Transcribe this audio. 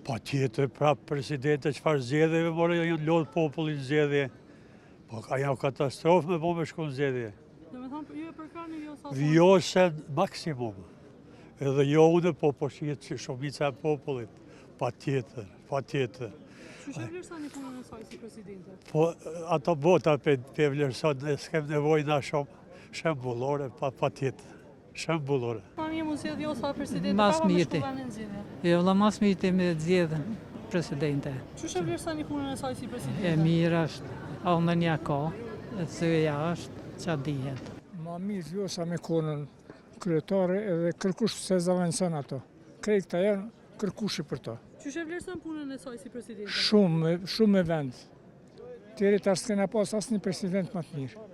Pa tjetër, prapë presidente çfarë zgjedhjeve, more janë lodh popullin zgjedhje. Po ka janë katastrofë me po me shku në zgjedhje. Do me thonë, ju e përkrani jo sa Jo se maksimum. Edhe jo unë, po shihet që shumica e popullit. Pa tjetër. Që vlerësoni punën e saj si presidente? Po ato bota pe vlerëson, ne s'kem nevojë na shumë shembullore, pa tjetër. Shembullore. Një mund zgjedh jo sa presidente, Mas pa me mjeti. shku vendin zgjedhje. Jo, la mas mjeti me zgjedhën presidente. Që vlerësoni punën e saj si presidente? E mirë është, ndonjë ka, e thëja është, ça dihet. Ma mirë jo sa me konën kryetare edhe kërkush se zavancën ato. Krejt këta janë kërkushi për to. Që vlerëson punën e saj si presidente? Shumë me vend. Tjeri tash s'kena pas asnjë president më të mirë.